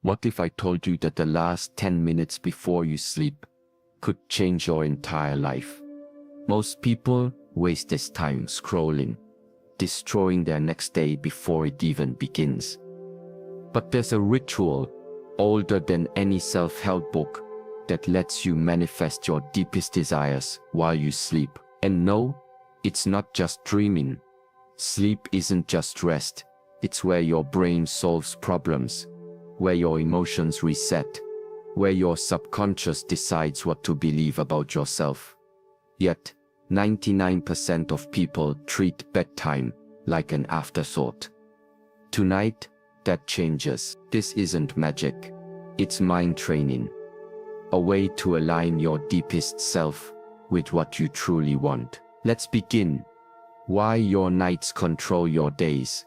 What if I told you that the last 10 minutes before you sleep could change your entire life? Most people waste this time scrolling, destroying their next day before it even begins. But there's a ritual older than any self-help book that lets you manifest your deepest desires while you sleep. And no, it's not just dreaming. Sleep isn't just rest. It's where your brain solves problems, where your emotions reset, where your subconscious decides what to believe about yourself. Yet, 99% of people treat bedtime like an afterthought. Tonight, that changes. This isn't magic. It's mind training. A way to align your deepest self with what you truly want. Let's begin. Why your nights control your days.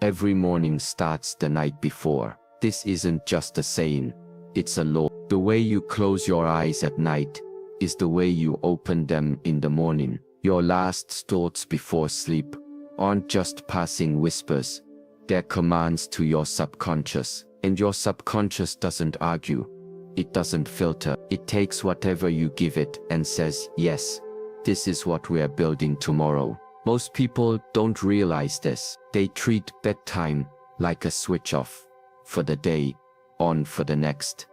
Every morning starts the night before. This isn't just a saying, it's a law. The way you close your eyes at night is the way you open them in the morning. Your last thoughts before sleep aren't just passing whispers, they're commands to your subconscious. And your subconscious doesn't argue, it doesn't filter, it takes whatever you give it and says, yes, this is what we are building tomorrow. Most people don't realize this. They treat bedtime like a switch off for the day, on for the next,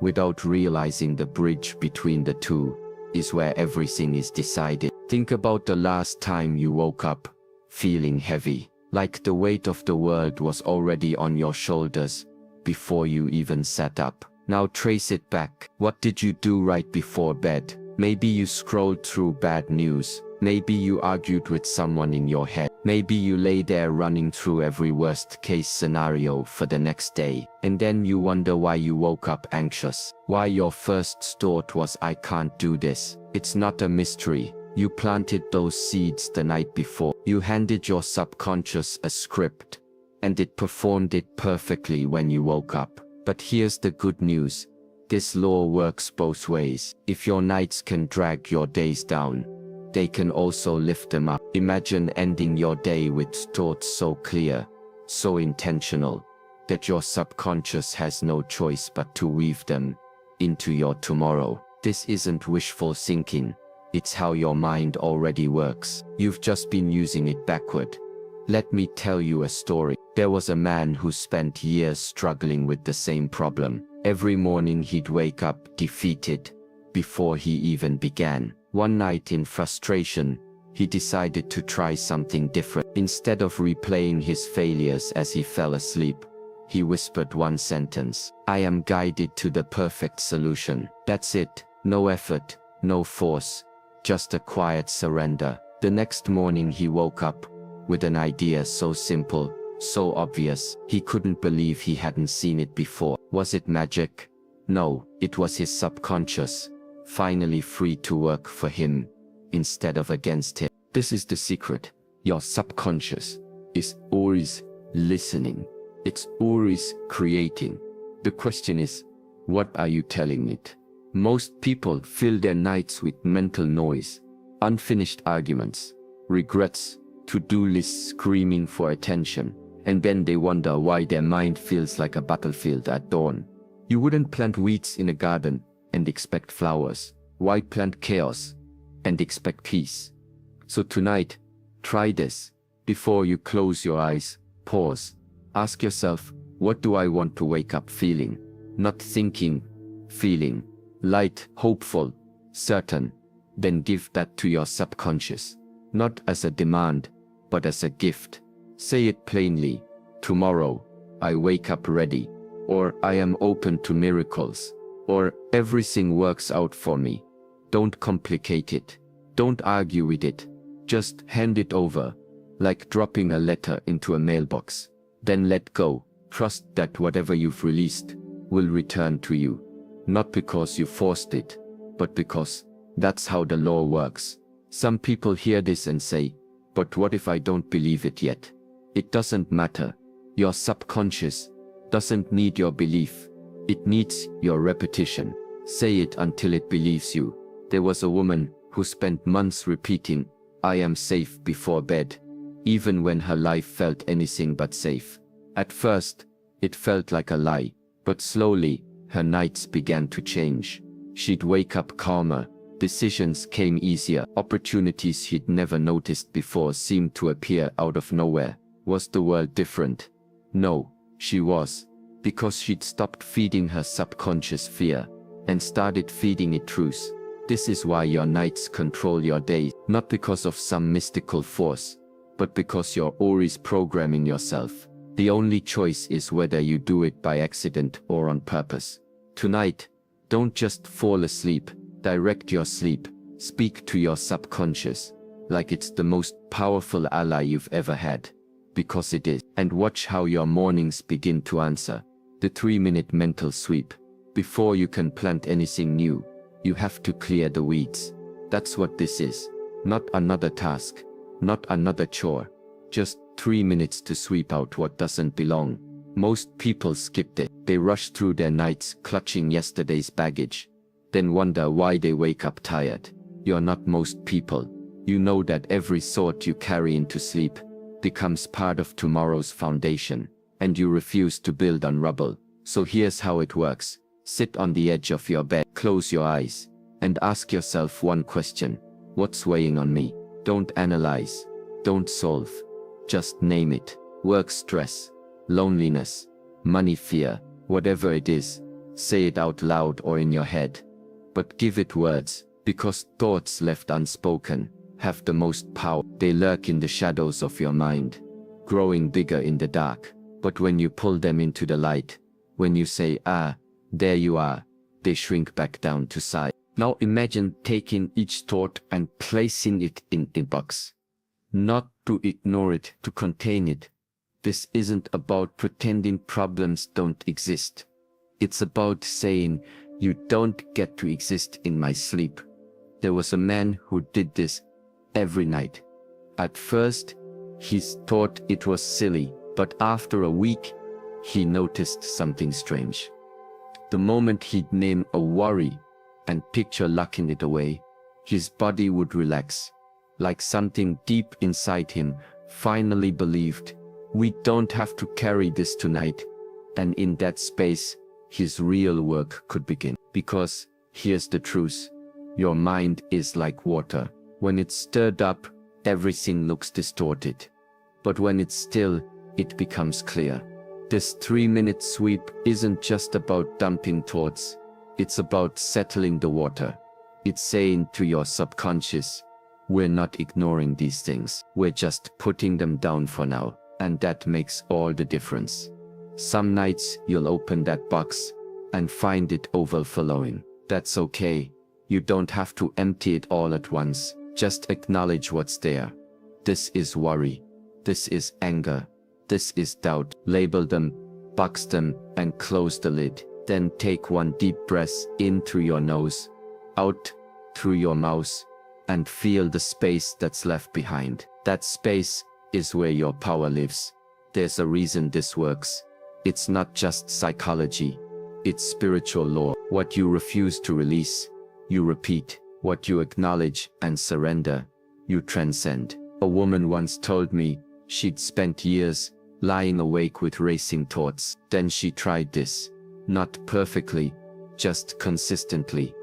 without realizing the bridge between the two is where everything is decided. Think about the last time you woke up feeling heavy, like the weight of the world was already on your shoulders before you even sat up. Now trace it back. What did you do right before bed? Maybe you scrolled through bad news. Maybe you argued with someone in your head. Maybe you lay there running through every worst-case scenario for the next day. And then you wonder why you woke up anxious. Why your first thought was, I can't do this. It's not a mystery. You planted those seeds the night before. You handed your subconscious a script, and it performed it perfectly when you woke up. But here's the good news. This law works both ways. If your nights can drag your days down, they can also lift them up. Imagine ending your day with thoughts so clear, so intentional, that your subconscious has no choice but to weave them into your tomorrow. This isn't wishful thinking. It's how your mind already works. You've just been using it backward. Let me tell you a story. There was a man who spent years struggling with the same problem. Every morning he'd wake up defeated before he even began. One night in frustration, he decided to try something different. Instead of replaying his failures as he fell asleep, he whispered one sentence: I am guided to the perfect solution. That's it. No effort, no force, just a quiet surrender. The next morning he woke up with an idea so simple, so obvious, he couldn't believe he hadn't seen it before. Was it magic? No, it was his subconscious, finally free to work for him instead of against him. This is the secret. Your subconscious is always listening. It's always creating. The question is, what are you telling it? Most people fill their nights with mental noise, unfinished arguments, regrets, to-do lists screaming for attention, and then they wonder why their mind feels like a battlefield at dawn. You wouldn't plant weeds in a garden and expect flowers. Why plant chaos and expect peace? So tonight, try this. Before you close your eyes, pause. Ask yourself, what do I want to wake up feeling? Not thinking, feeling. Light, hopeful, certain. Then give that to your subconscious. Not as a demand, but as a gift. Say it plainly. Tomorrow, I wake up ready. Or I am open to miracles. Or everything works out for me. Don't complicate it. Don't argue with it. Just hand it over, like dropping a letter into a mailbox. Then let go. Trust that whatever you've released will return to you. Not because you forced it, but because that's how the law works. Some people hear this and say, but what if I don't believe it yet? It doesn't matter. Your subconscious doesn't need your belief. It needs your repetition. Say it until it believes you. There was a woman who spent months repeating, I am safe before bed, even when her life felt anything but safe. At first, it felt like a lie. But slowly, her nights began to change. She'd wake up calmer, decisions came easier, opportunities she'd never noticed before seemed to appear out of nowhere. Was the world different? No, she was. Because she'd stopped feeding her subconscious fear and started feeding it truth. This is why your nights control your days, not because of some mystical force, but because you're always programming yourself. The only choice is whether you do it by accident or on purpose. Tonight, don't just fall asleep, direct your sleep, speak to your subconscious, like it's the most powerful ally you've ever had. Because it is. And watch how your mornings begin to answer. The 3-minute mental sweep. Before you can plant anything new, you have to clear the weeds. That's what this is. Not another task, not another chore. Just 3 minutes to sweep out what doesn't belong. Most people skip it. They rush through their nights clutching yesterday's baggage, then wonder why they wake up tired. You're not most people. You know that every thought you carry into sleep becomes part of tomorrow's foundation, and you refuse to build on rubble. So here's how it works. Sit on the edge of your bed, close your eyes, and ask yourself one question. What's weighing on me? Don't analyze. Don't solve. Just name it. Work stress, loneliness, money fear, whatever it is. Say it out loud or in your head. But give it words, because thoughts left unspoken have the most power. They lurk in the shadows of your mind, growing bigger in the dark. But when you pull them into the light, when you say, there you are, they shrink back down to size. Now imagine taking each thought and placing it in a box. Not to ignore it, to contain it. This isn't about pretending problems don't exist. It's about saying, you don't get to exist in my sleep. There was a man who did this every night. At first, he thought it was silly, but after a week, he noticed something strange. The moment he'd name a worry and picture locking it away, his body would relax, like something deep inside him finally believed, we don't have to carry this tonight. And in that space, his real work could begin. Because, here's the truth, your mind is like water. When it's stirred up, everything looks distorted. But when it's still, it becomes clear. This 3-minute sweep isn't just about dumping thoughts, it's about settling the water. It's saying to your subconscious, we're not ignoring these things, we're just putting them down for now, and that makes all the difference. Some nights you'll open that box and find it overflowing. That's okay. You don't have to empty it all at once. Just acknowledge what's there. This is worry. This is anger. This is doubt. Label them, box them, and close the lid. Then take one deep breath in through your nose, out through your mouth, and feel the space that's left behind. That space is where your power lives. There's a reason this works. It's not just psychology. It's spiritual law. What you refuse to release, you repeat. What you acknowledge and surrender, you transcend. A woman once told me she'd spent years lying awake with racing thoughts. Then she tried this. Not perfectly, just consistently.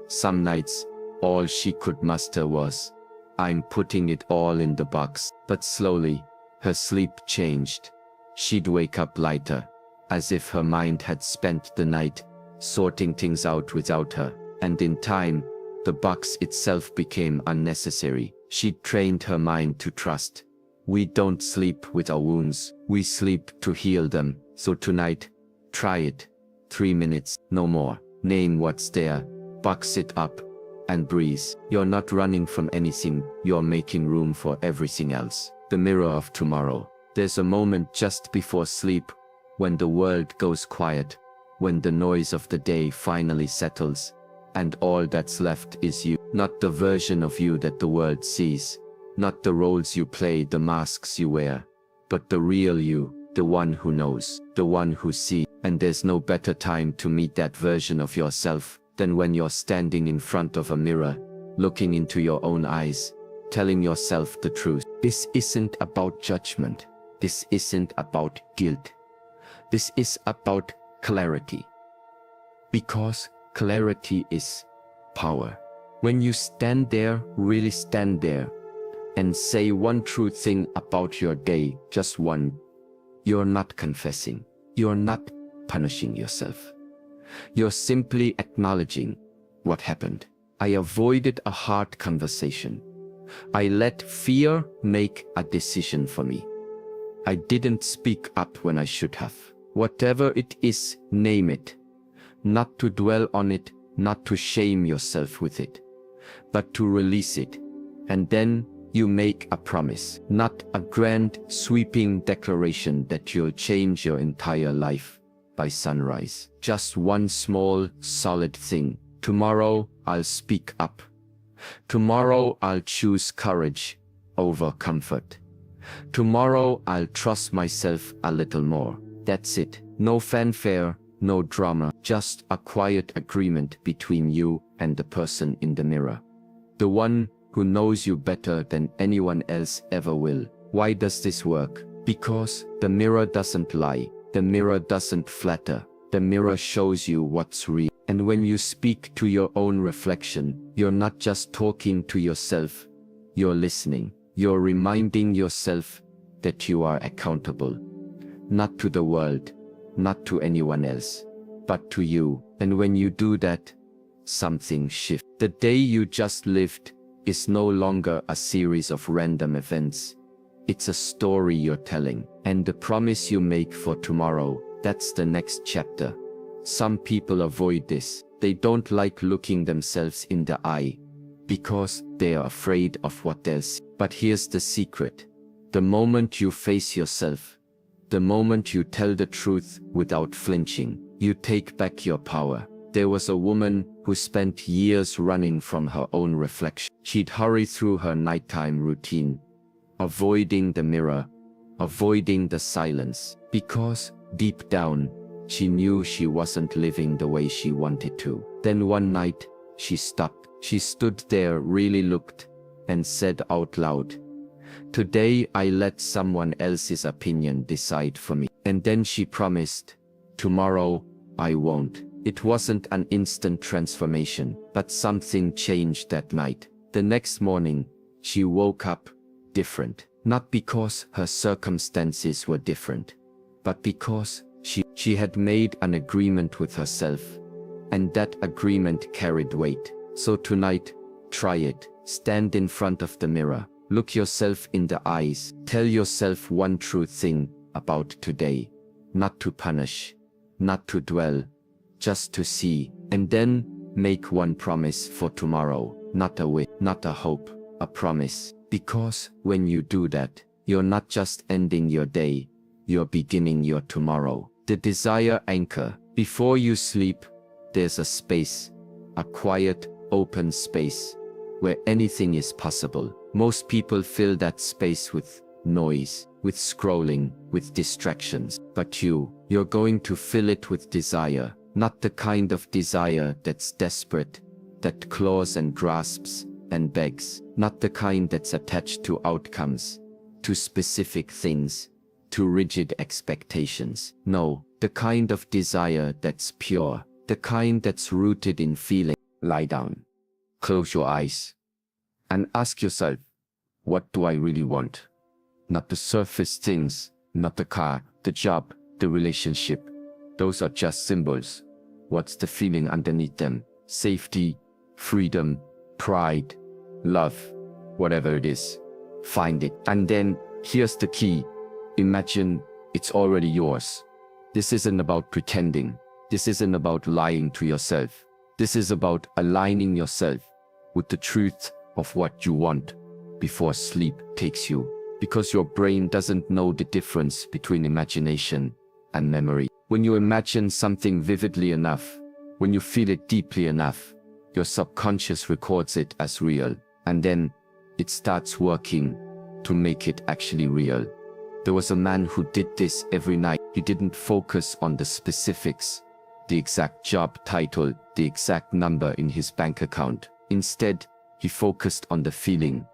Some nights, all she could muster was, I'm putting it all in the box. But slowly, her sleep changed. She'd wake up lighter, as if her mind had spent the night sorting things out without her. And in time, the box itself became unnecessary. She trained her mind to trust. We don't sleep with our wounds, we sleep to heal them. So tonight, try it. 3 minutes, no more. Name what's there, box it up, and breathe. You're not running from anything, you're making room for everything else. The mirror of tomorrow. There's a moment just before sleep, when the world goes quiet, when the noise of the day finally settles, and all that's left is you. Not the version of you that the world sees, not the roles you play, the masks you wear, but the real you, the one who knows, the one who sees. And there's no better time to meet that version of yourself than when you're standing in front of a mirror, looking into your own eyes, telling yourself the truth. This isn't about judgment. This isn't about guilt. This is about clarity. Because clarity is power. When you stand there, really stand there, and say one true thing about your day, just one, you're not confessing. You're not punishing yourself. You're simply acknowledging what happened. I avoided a hard conversation. I let fear make a decision for me. I didn't speak up when I should have. Whatever it is, name it. Not to dwell on it, not to shame yourself with it, but to release it. And then you make a promise, not a grand, sweeping declaration that you'll change your entire life by sunrise. Just one small, solid thing. Tomorrow, I'll speak up. Tomorrow, I'll choose courage over comfort. Tomorrow, I'll trust myself a little more. That's it. No fanfare, no drama, just a quiet agreement between you and the person in the mirror. The one who knows you better than anyone else ever will. Why does this work? Because the mirror doesn't lie. The mirror doesn't flatter. The mirror shows you what's real. And when you speak to your own reflection, you're not just talking to yourself. You're listening. You're reminding yourself that you are accountable. Not to the world, not to anyone else, but to you. And when you do that, something shifts. The day you just lived is no longer a series of random events. It's a story you're telling. And the promise you make for tomorrow, that's the next chapter. Some people avoid this. They don't like looking themselves in the eye because they are afraid of what they'll see. But here's the secret. The moment you face yourself, the moment you tell the truth without flinching, you take back your power. There was a woman who spent years running from her own reflection. She'd hurry through her nighttime routine, avoiding the mirror, avoiding the silence, because deep down, she knew she wasn't living the way she wanted to. Then one night, she stopped. She stood there, really looked, and said out loud, "Today I let someone else's opinion decide for me." And then she promised, "Tomorrow, I won't." It wasn't an instant transformation, but something changed that night. The next morning, she woke up different. Not because her circumstances were different, but because she had made an agreement with herself, and that agreement carried weight. So tonight, try it. Stand in front of the mirror. Look yourself in the eyes. Tell yourself one true thing about today. Not to punish, not to dwell, just to see. And then make one promise for tomorrow. Not a wish, not a hope, a promise. Because when you do that, you're not just ending your day, you're beginning your tomorrow. The desire anchor. Before you sleep, there's a space, a quiet, open space, where anything is possible. Most people fill that space with noise, with scrolling, with distractions. But you're going to fill it with desire. Not the kind of desire that's desperate, that claws and grasps and begs. Not the kind that's attached to outcomes, to specific things, to rigid expectations. No, the kind of desire that's pure, the kind that's rooted in feeling. Lie down, close your eyes, and ask yourself, what do I really want? Not the surface things, not the car, the job, the relationship. Those are just symbols. What's the feeling underneath them? Safety, freedom, pride, love, whatever it is. Find it. And then, here's the key. Imagine it's already yours. This isn't about pretending. This isn't about lying to yourself. This is about aligning yourself with the truth of what you want before sleep takes you. Because your brain doesn't know the difference between imagination and memory. When you imagine something vividly enough, when you feel it deeply enough, your subconscious records it as real. And then it starts working to make it actually real. There was a man who did this every night. He didn't focus on the specifics, the exact job title, the exact number in his bank account. Instead, he focused on the feeling,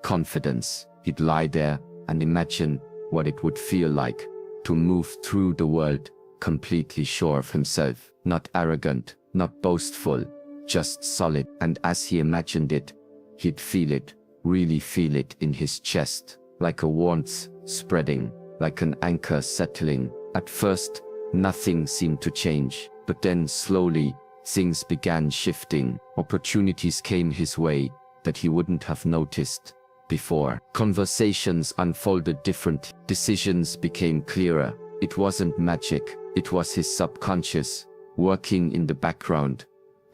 confidence. He'd lie there and imagine what it would feel like to move through the world completely sure of himself, not arrogant, not boastful, just solid. And as he imagined it, he'd feel it, really feel it in his chest, like a warmth spreading, like an anchor settling. At first, nothing seemed to change, but then slowly, things began shifting. Opportunities came his way that he wouldn't have noticed before. Conversations unfolded different. Decisions became clearer. It wasn't magic, it was his subconscious, working in the background,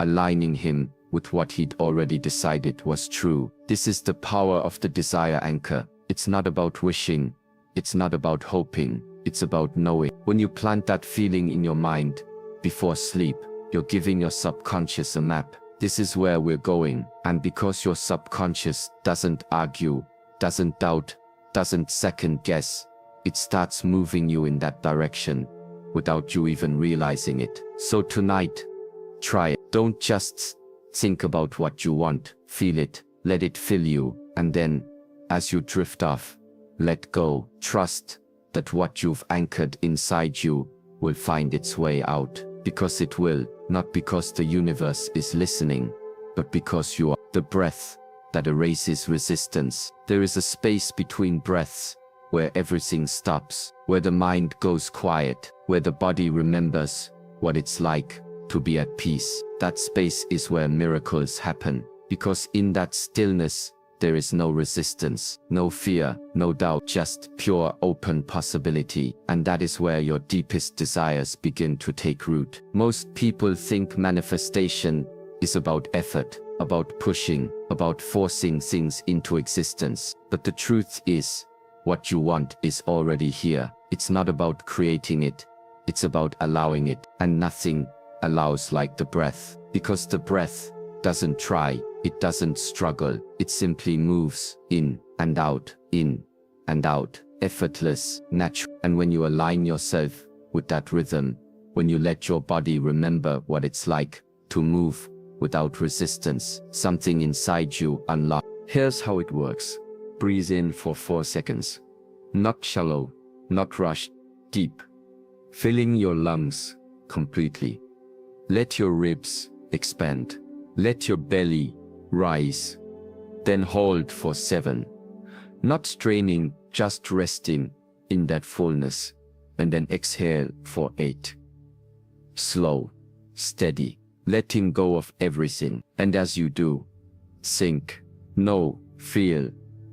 aligning him with what he'd already decided was true. This is the power of the desire anchor. It's not about wishing, it's not about hoping, it's about knowing. When you plant that feeling in your mind before sleep, you're giving your subconscious a map. This is where we're going. And because your subconscious doesn't argue, doesn't doubt, doesn't second guess, it starts moving you in that direction without you even realizing it. So tonight, try it. Don't just think about what you want, feel it, let it fill you, and then, as you drift off, let go. Trust that what you've anchored inside you will find its way out, because it will, not because the universe is listening, but because you are. The breath that erases resistance. There is a space between breaths where everything stops, where the mind goes quiet, where the body remembers what it's like to be at peace. That space is where miracles happen, because in that stillness, there is no resistance, no fear, no doubt, just pure open possibility. And that is where your deepest desires begin to take root. Most people think manifestation is about effort, about pushing, about forcing things into existence. But the truth is, what you want is already here. It's not about creating it, it's about allowing it. And nothing allows like the breath, because the breath doesn't try, it doesn't struggle, it simply moves in and out, effortless, natural. And when you align yourself with that rhythm, when you let your body remember what it's like to move without resistance, something inside you unlocks. Here's how it works. Breathe in for 4 seconds. Not shallow, not rushed, deep. Filling your lungs completely. Let your ribs expand. Let your belly rise. Then hold for 7. Not straining, just resting in that fullness. And then exhale for 8. Slow, steady, letting go of everything. And as you do, think, know, feel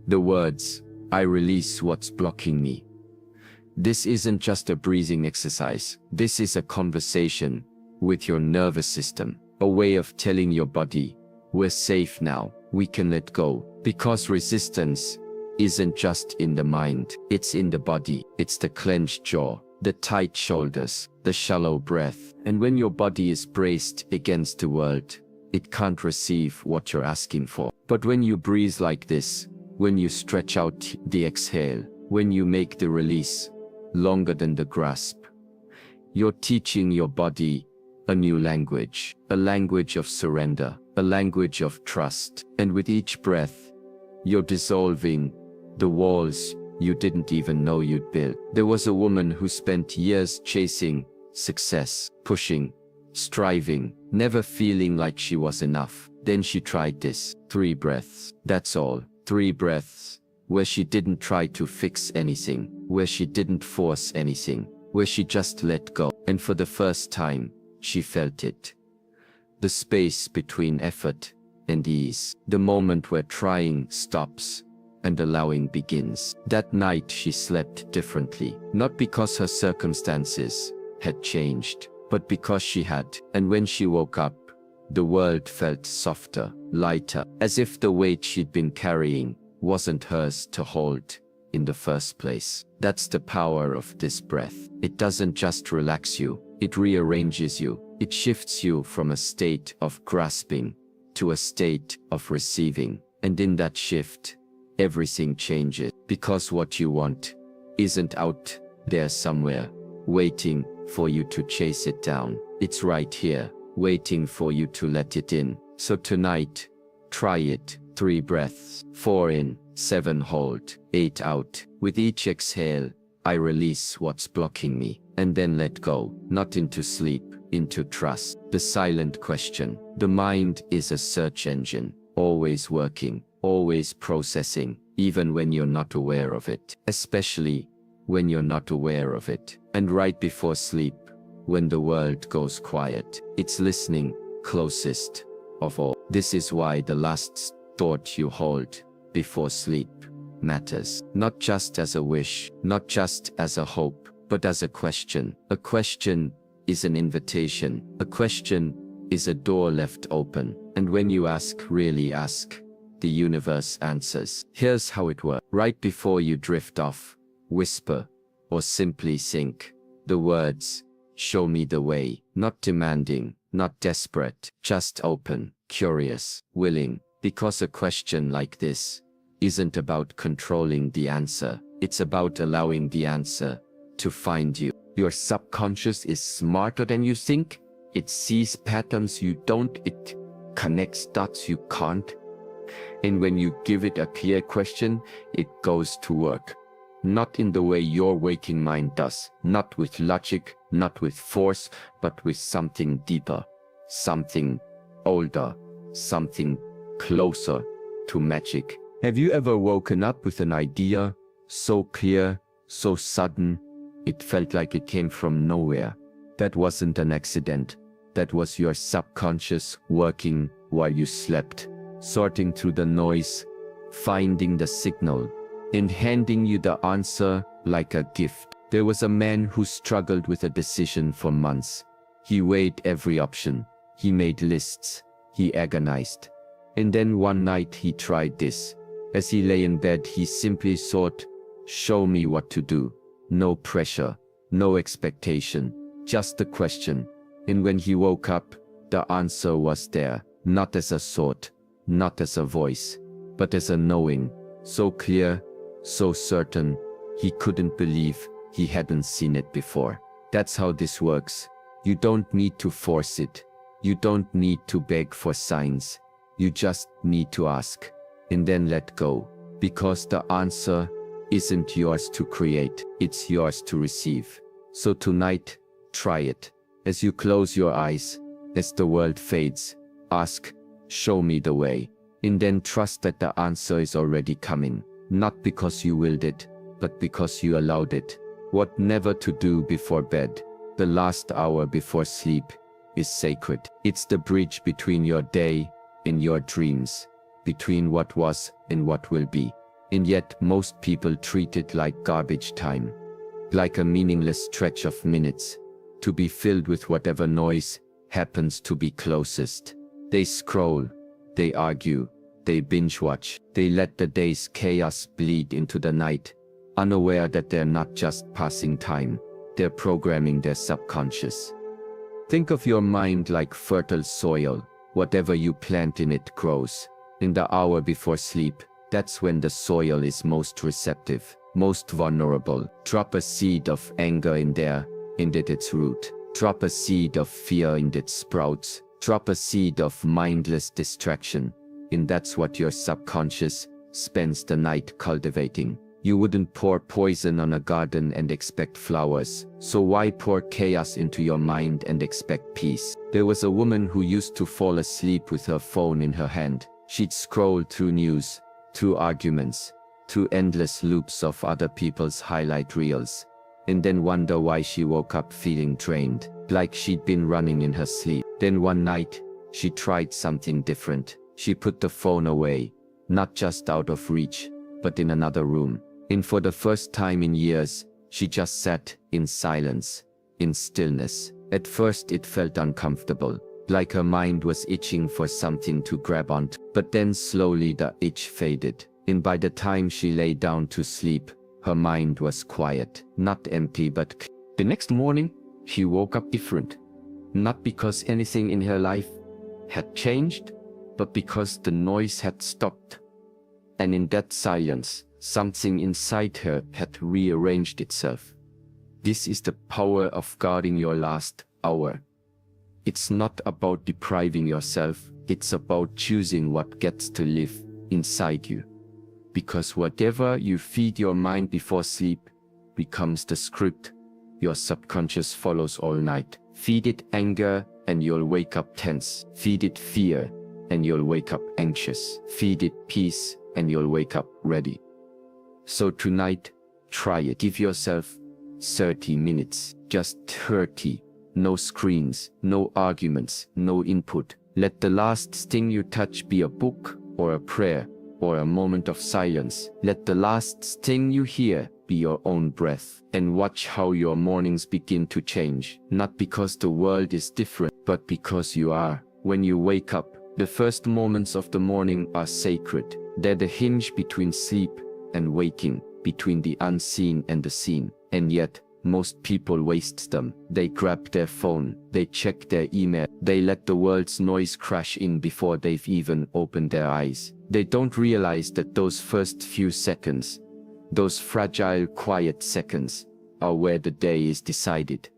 the words, I release what's blocking me. This isn't just a breathing exercise. This is a conversation with your nervous system. A way of telling your body, we're safe now, we can let go. Because resistance isn't just in the mind, it's in the body. It's the clenched jaw, the tight shoulders, the shallow breath. And when your body is braced against the world, it can't receive what you're asking for. But when you breathe like this, when you stretch out the exhale, when you make the release longer than the grasp, you're teaching your body a new language, a language of surrender, a language of trust. And with each breath, you're dissolving the walls you didn't even know you'd built. There was a woman who spent years chasing success, pushing, striving, never feeling like she was enough. Then she tried this. 3 breaths. That's all. 3 breaths. Where she didn't try to fix anything, where she didn't force anything, where she just let go. And for the first time, she felt it. The space between effort and ease. The moment where trying stops and allowing begins. That night she slept differently. Not because her circumstances had changed, but because she had. And when she woke up, the world felt softer, lighter, as if the weight she'd been carrying wasn't hers to hold in the first place. That's the power of this breath. It doesn't just relax you, it rearranges you. It shifts you from a state of grasping to a state of receiving. And in that shift, everything changes. Because what you want isn't out there somewhere, waiting for you to chase it down. It's right here, waiting for you to let it in. So tonight, try it. 3 breaths, 4 in, 7 hold, 8 out. With each exhale, I release what's blocking me, and then let go, not into sleep, into trust. The silent question. The mind is a search engine, always working, always processing, even when you're not aware of it, especially when you're not aware of it. And right before sleep, when the world goes quiet, it's listening closest of all. This is why the last thought you hold before sleep matters. Not just as a wish, not just as a hope, but as a question. A question is an invitation. A question is a door left open. And when you ask, really ask, the universe answers. Here's how it works. Right before you drift off, whisper, or simply think the words, "Show me the way." Not demanding, not desperate, just open, curious, willing. Because a question like this isn't about controlling the answer. It's about allowing the answer to find you. Your subconscious is smarter than you think. It sees patterns you don't. It connects dots you can't. And when you give it a clear question, it goes to work. Not in the way your waking mind does. Not with logic, not with force, but with something deeper, something older, something closer to magic. Have you ever woken up with an idea so clear, so sudden, it felt like it came from nowhere? That wasn't an accident. That was your subconscious working while you slept, sorting through the noise, finding the signal, and handing you the answer like a gift. There was a man who struggled with a decision for months. He weighed every option. He made lists. He agonized. And then one night he tried this. As he lay in bed, he simply thought, "Show me what to do." No pressure, no expectation, just a question. And when he woke up, the answer was there, not as a thought, not as a voice, but as a knowing, so clear, so certain, he couldn't believe he hadn't seen it before. That's how this works. You don't need to force it. You don't need to beg for signs. You just need to ask. And then let go, because the answer isn't yours to create, it's yours to receive. So tonight, try it. As you close your eyes, as the world fades, ask, "Show me the way." And then trust that the answer is already coming, not because you willed it, but because you allowed it. What never to do before bed, the last hour before sleep, is sacred. It's the bridge between your day and your dreams, between what was and what will be. And yet most people treat it like garbage time, like a meaningless stretch of minutes, to be filled with whatever noise happens to be closest. They scroll, they argue, they binge watch, they let the day's chaos bleed into the night, unaware that they're not just passing time, they're programming their subconscious. Think of your mind like fertile soil. Whatever you plant in it grows. In the hour before sleep, that's when the soil is most receptive, most vulnerable. Drop a seed of anger in there, and at its root. Drop a seed of fear and it sprouts. Drop a seed of mindless distraction, and that's what your subconscious spends the night cultivating. You wouldn't pour poison on a garden and expect flowers, so why pour chaos into your mind and expect peace? There was a woman who used to fall asleep with her phone in her hand. She'd scroll through news, through arguments, through endless loops of other people's highlight reels, and then wonder why she woke up feeling drained, like she'd been running in her sleep. Then one night, she tried something different. She put the phone away, not just out of reach, but in another room. And for the first time in years, she just sat in silence, in stillness. At first it felt uncomfortable, like her mind was itching for something to grab onto. But then slowly the itch faded, and by the time she lay down to sleep, her mind was quiet, not empty but clear. The next morning, she woke up different. Not because anything in her life had changed, but because the noise had stopped. And in that silence, something inside her had rearranged itself. This is the power of guarding your last hour. It's not about depriving yourself, it's about choosing what gets to live inside you. Because whatever you feed your mind before sleep becomes the script your subconscious follows all night. Feed it anger, and you'll wake up tense. Feed it fear, and you'll wake up anxious. Feed it peace, and you'll wake up ready. So tonight, try it. Give yourself 30 minutes, just 30. No screens, no arguments, no input. Let the last thing you touch be a book, or a prayer, or a moment of silence. Let the last thing you hear be your own breath. And watch how your mornings begin to change. Not because the world is different, but because you are. When you wake up, the first moments of the morning are sacred. They're the hinge between sleep and waking, between the unseen and the seen. And yet, most people waste them. They grab their phone, they check their email, they let the world's noise crash in before they've even opened their eyes. They don't realize that those first few seconds, those fragile, quiet seconds, are where the day is decided.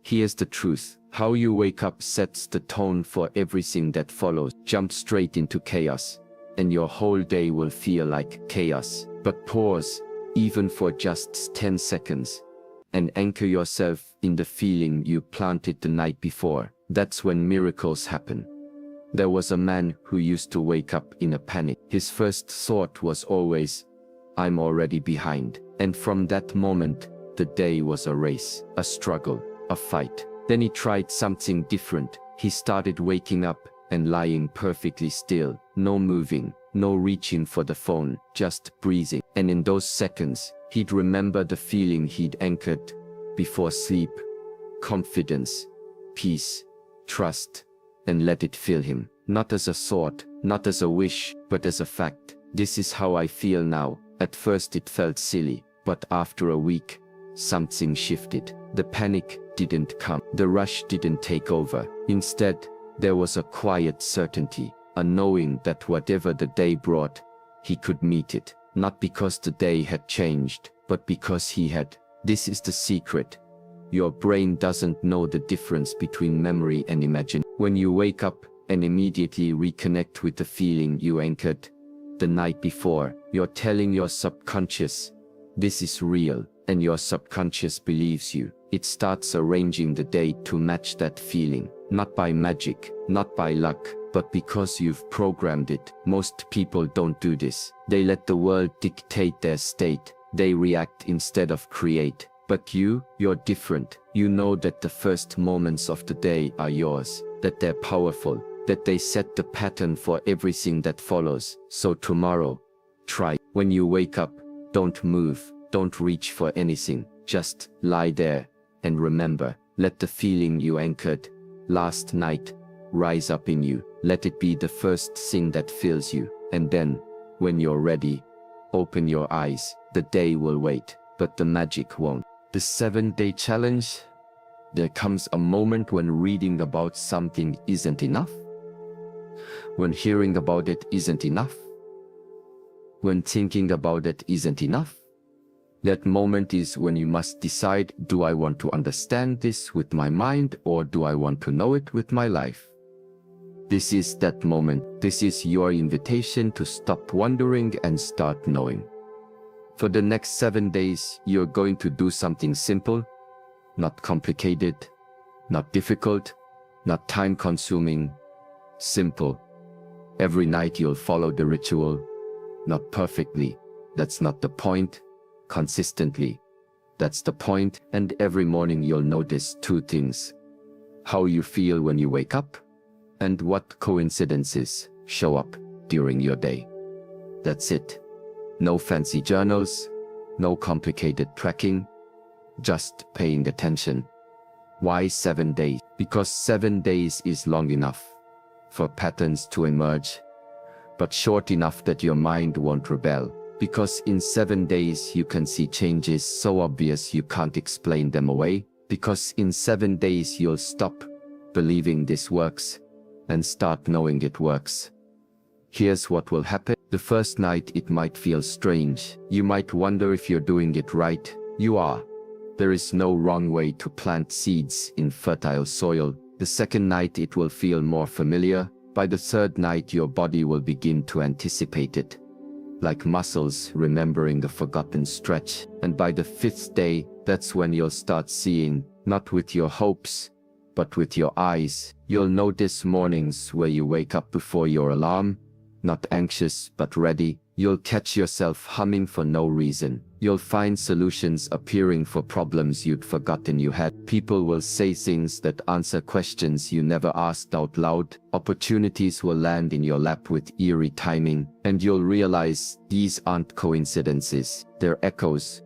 Here's the truth. How you wake up sets the tone for everything that follows. Jump straight into chaos, and your whole day will feel like chaos. But pause, even for just 10 seconds, and anchor yourself in the feeling you planted the night before. That's when miracles happen. There was a man who used to wake up in a panic. His first thought was always, I'm already behind. And from that moment, the day was a race, a struggle, a fight. Then he tried something different. He started waking up and lying perfectly still. No moving, no reaching for the phone, just breathing. And in those seconds, he'd remember the feeling he'd anchored before sleep. Confidence, peace, trust, and let it fill him. Not as a thought, not as a wish, but as a fact. This is how I feel now. At first it felt silly, but after a week, something shifted. The panic didn't come. The rush didn't take over. Instead, there was a quiet certainty, a knowing that whatever the day brought, he could meet it. Not because the day had changed, but because he had. This is the secret. Your brain doesn't know the difference between memory and imagination. When you wake up and immediately reconnect with the feeling you anchored the night before, you're telling your subconscious, this is real, and your subconscious believes you. It starts arranging the day to match that feeling, not by magic, not by luck, but because you've programmed it. Most people don't do this. They let the world dictate their state. They react instead of create. But you're different. You know that the first moments of the day are yours, that they're powerful, that they set the pattern for everything that follows. So tomorrow, try. When you wake up, don't move, don't reach for anything. Just lie there and remember. Let the feeling you anchored last night rise up in you. Let it be the first thing that fills you. And then, when you're ready, open your eyes. The day will wait, but the magic won't. The 7-day challenge. There comes a moment when reading about something isn't enough. When hearing about it isn't enough. When thinking about it isn't enough. That moment is when you must decide, do I want to understand this with my mind, or do I want to know it with my life? This is that moment. This is your invitation to stop wondering and start knowing. For the next 7 days, you're going to do something simple, not complicated, not difficult, not time-consuming, simple. Every night you'll follow the ritual, not perfectly, that's not the point, consistently, that's the point, and every morning you'll notice 2 things: how you feel when you wake up, and what coincidences show up during your day. That's it. No fancy journals, no complicated tracking, just paying attention. Why 7 days? Because 7 days is long enough for patterns to emerge, but short enough that your mind won't rebel. Because in 7 days you can see changes so obvious you can't explain them away. Because in 7 days you'll stop believing this works and start knowing it works. Here's what will happen. The first night it might feel strange. You might wonder if you're doing it right. You are. There is no wrong way to plant seeds in fertile soil. The second night it will feel more familiar. By the third night your body will begin to anticipate it. like muscles remembering the forgotten stretch. And by the 5th day, that's when you'll start seeing, not with your hopes, but with your eyes. You'll notice mornings where you wake up before your alarm, not anxious but ready. You'll catch yourself humming for no reason. You'll find solutions appearing for problems you'd forgotten you had. People will say things that answer questions you never asked out loud. Opportunities will land in your lap with eerie timing, and you'll realize these aren't coincidences. They're echoes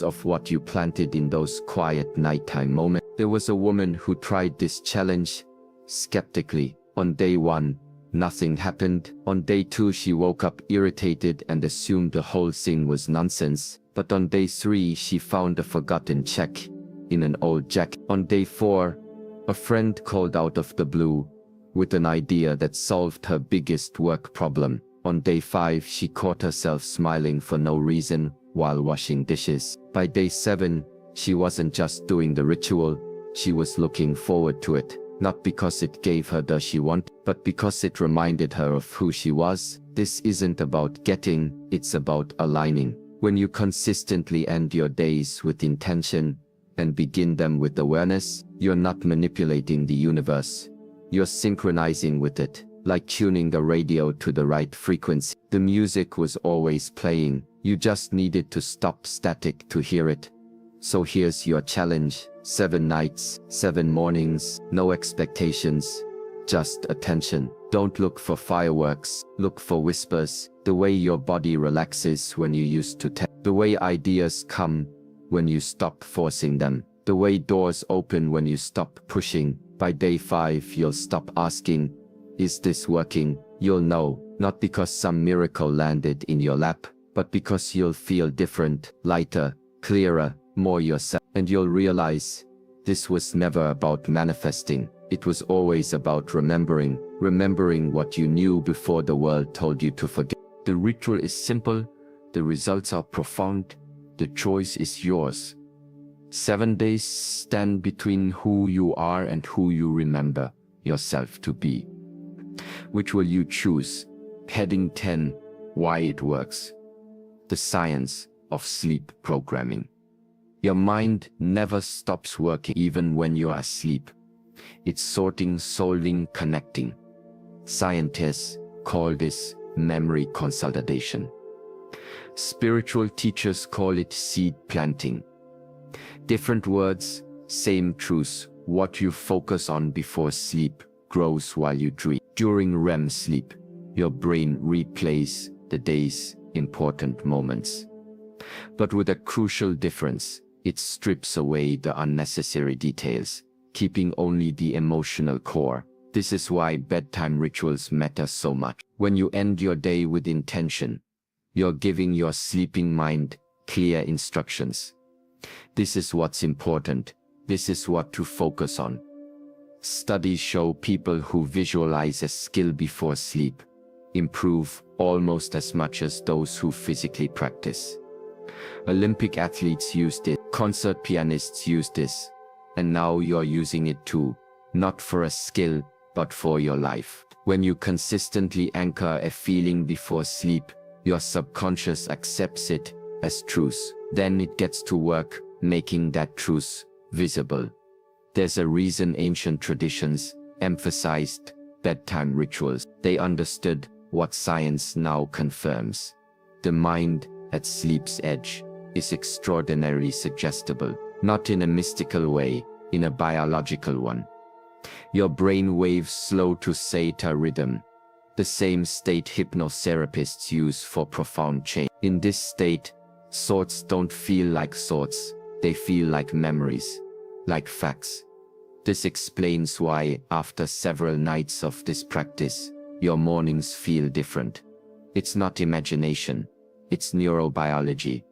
of what you planted in those quiet nighttime moments. There was a woman who tried this challenge skeptically. On day 1, nothing happened. On day 2, she woke up irritated and assumed the whole thing was nonsense. But on day 3, she found a forgotten check in an old jacket. On day 4, a friend called out of the blue with an idea that solved her biggest work problem. On day 5, she caught herself smiling for no reason while washing dishes. By day 7, she wasn't just doing the ritual, she was looking forward to it. Not because it gave her the she wanted, but because it reminded her of who she was. This isn't about getting, it's about aligning. When you consistently end your days with intention and begin them with awareness, you're not manipulating the universe. You're synchronizing with it, like tuning the radio to the right frequency. The music was always playing, you just needed to stop static to hear it. So here's your challenge: 7 nights, 7 mornings, no expectations, just attention. Don't look for fireworks, look for whispers. The way your body relaxes when you used to the way ideas come when you stop forcing them. The way doors open when you stop pushing. By day 5, you'll stop asking, is this working? You'll know, not because some miracle landed in your lap, but because you'll feel different, lighter, clearer, more yourself. And you'll realize, this was never about manifesting. It was always about remembering what you knew before the world told you to forget. The ritual is simple, the results are profound, the choice is yours. 7 days stand between who you are and who you remember yourself to be. Which will you choose? Heading 10, Why it works. The science of sleep programming. Your mind never stops working even when you are asleep. It's sorting, solving, connecting. Scientists call this memory consolidation. Spiritual teachers call it seed planting. Different words, same truth. What you focus on before sleep grows while you dream. During REM sleep, your brain replays the day's important moments. But with a crucial difference, it strips away the unnecessary details, keeping only the emotional core. This is why bedtime rituals matter so much. When you end your day with intention, you're giving your sleeping mind clear instructions. This is what's important. This is what to focus on. Studies show people who visualize a skill before sleep improve almost as much as those who physically practice. Olympic athletes use it, concert pianists use this, and now you're using it too, not for a skill, but for your life. When you consistently anchor a feeling before sleep, your subconscious accepts it as truth. Then it gets to work, making that truth visible. There's a reason ancient traditions emphasized bedtime rituals. They understood what science now confirms. The mind at sleep's edge is extraordinarily suggestible, not in a mystical way, in a biological one. Your brain waves slow to theta rhythm, the same state hypnotherapists use for profound change. In this state, thoughts don't feel like thoughts, they feel like memories, like facts. This explains why, after several nights of this practice, your mornings feel different. It's not imagination, it's neurobiology.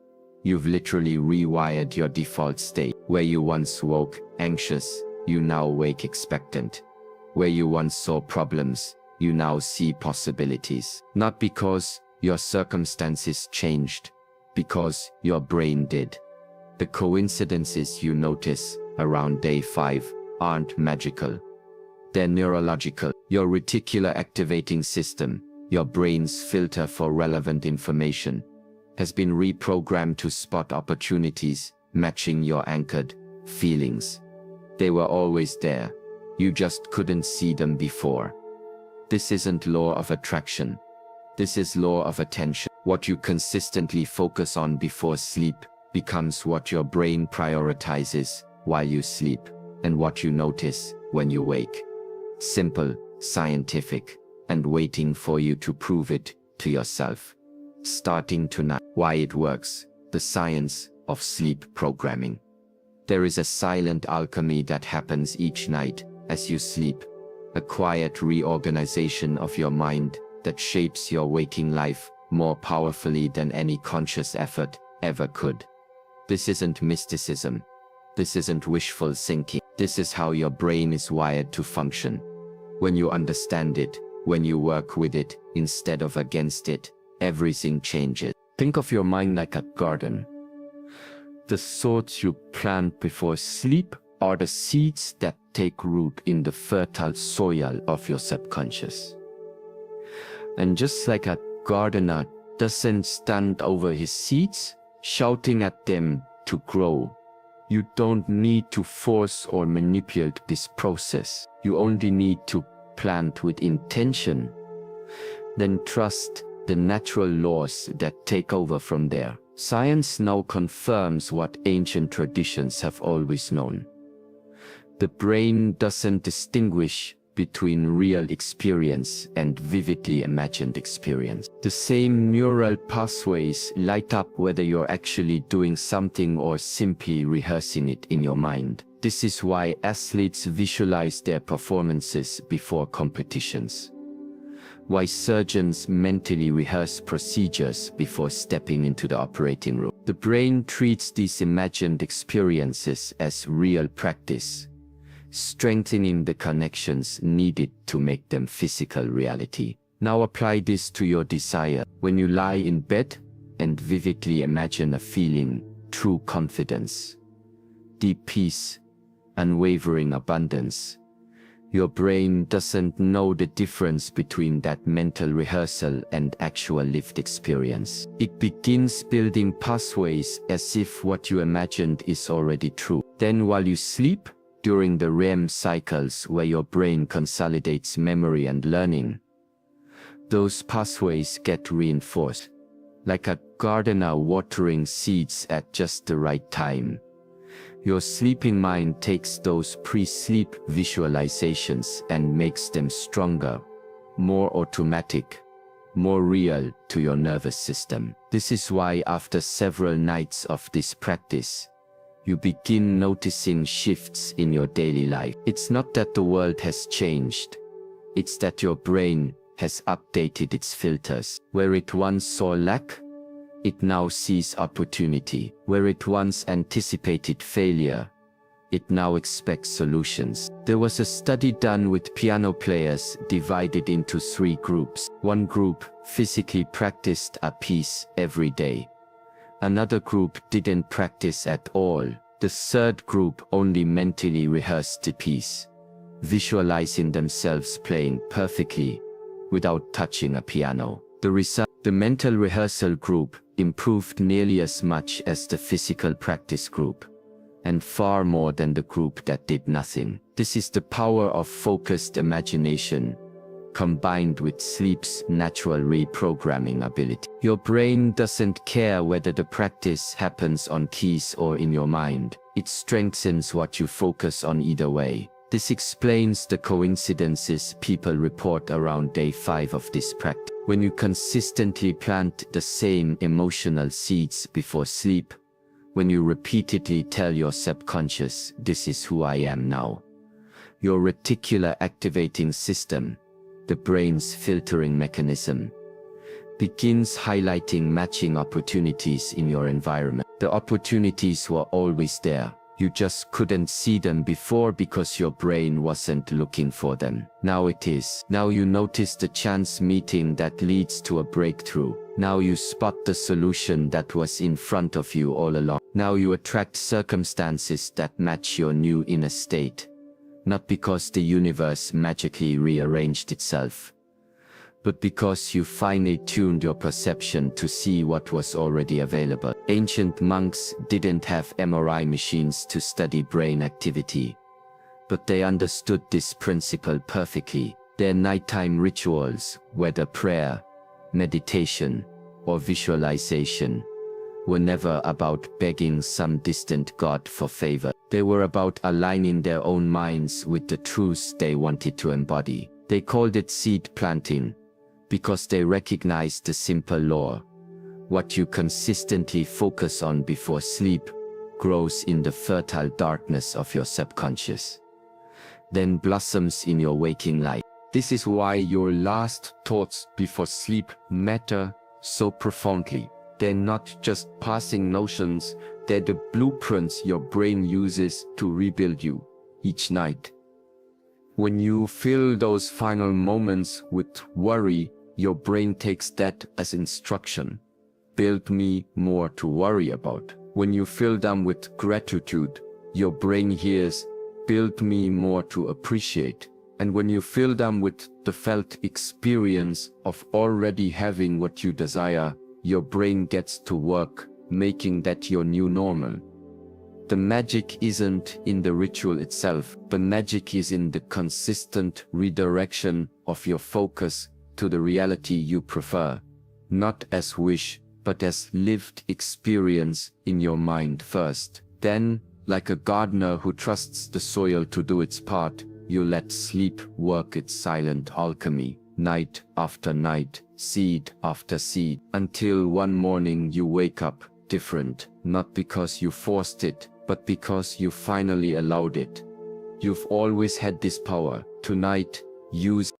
You've literally rewired your default state. Where you once woke anxious, you now wake expectant. Where you once saw problems, you now see possibilities. Not because your circumstances changed, because your brain did. The coincidences you notice around day 5 aren't magical. They're neurological. Your reticular activating system, your brain's filter for relevant information, has been reprogrammed to spot opportunities, matching your anchored feelings. They were always there. You just couldn't see them before. This isn't law of attraction. This is law of attention. What you consistently focus on before sleep becomes what your brain prioritizes while you sleep, and what you notice when you wake. Simple, scientific, and waiting for you to prove it to yourself. Starting tonight. Why it works. The science of sleep programming. There is a silent alchemy that happens each night as you sleep. A quiet reorganization of your mind that shapes your waking life more powerfully than any conscious effort ever could. This isn't mysticism. This isn't wishful thinking. This is how your brain is wired to function. When you understand it, when you work with it instead of against it, everything changes. Think of your mind like a garden. The thoughts you plant before sleep are the seeds that take root in the fertile soil of your subconscious. And just like a gardener doesn't stand over his seeds, shouting at them to grow, you don't need to force or manipulate this process. You only need to plant with intention. Then trust the natural laws that take over from there. Science now confirms what ancient traditions have always known. The brain doesn't distinguish between real experience and vividly imagined experience. The same neural pathways light up whether you're actually doing something or simply rehearsing it in your mind. This is why athletes visualize their performances before competitions. Why surgeons mentally rehearse procedures before stepping into the operating room. The brain treats these imagined experiences as real practice, strengthening the connections needed to make them physical reality. Now apply this to your desire. When you lie in bed and vividly imagine a feeling, true confidence, deep peace, unwavering abundance, your brain doesn't know the difference between that mental rehearsal and actual lived experience. It begins building pathways as if what you imagined is already true. Then while you sleep, during the REM cycles where your brain consolidates memory and learning, those pathways get reinforced. Like a gardener watering seeds at just the right time, your sleeping mind takes those pre-sleep visualizations and makes them stronger, more automatic, more real to your nervous system. This is why after several nights of this practice, you begin noticing shifts in your daily life. It's not that the world has changed. It's that your brain has updated its filters. Where it once saw lack, it now sees opportunity. Where it once anticipated failure, it now expects solutions. There was a study done with piano players divided into 3 groups. One group physically practiced a piece every day. Another group didn't practice at all. The third group only mentally rehearsed the piece, visualizing themselves playing perfectly without touching a piano. The result: the mental rehearsal group improved nearly as much as the physical practice group, and far more than the group that did nothing. This is the power of focused imagination, combined with sleep's natural reprogramming ability. Your brain doesn't care whether the practice happens on keys or in your mind. It strengthens what you focus on either way. This explains the coincidences people report around day 5 of this practice. When you consistently plant the same emotional seeds before sleep, when you repeatedly tell your subconscious, "This is who I am now," your reticular activating system, the brain's filtering mechanism, begins highlighting matching opportunities in your environment. The opportunities were always there. You just couldn't see them before because your brain wasn't looking for them. Now it is. Now you notice the chance meeting that leads to a breakthrough. Now you spot the solution that was in front of you all along. Now you attract circumstances that match your new inner state. Not because the universe magically rearranged itself, but because you finely tuned your perception to see what was already available. Ancient monks didn't have MRI machines to study brain activity, but they understood this principle perfectly. Their nighttime rituals, whether prayer, meditation, or visualization, were never about begging some distant god for favor. They were about aligning their own minds with the truths they wanted to embody. They called it seed planting, because they recognized the simple law: what you consistently focus on before sleep grows in the fertile darkness of your subconscious, then blossoms in your waking life. This is why your last thoughts before sleep matter so profoundly. They're not just passing notions, they're the blueprints your brain uses to rebuild you each night. When you fill those final moments with worry, your brain takes that as instruction. Build me more to worry about. When you fill them with gratitude, your brain hears, build me more to appreciate. And when you fill them with the felt experience of already having what you desire, your brain gets to work, making that your new normal. The magic isn't in the ritual itself. The magic is in the consistent redirection of your focus to the reality you prefer, not as wish, but as lived experience in your mind first. Then, like a gardener who trusts the soil to do its part, you let sleep work its silent alchemy, night after night, seed after seed, until one morning you wake up different, not because you forced it, but because you finally allowed it. You've always had this power. Tonight, use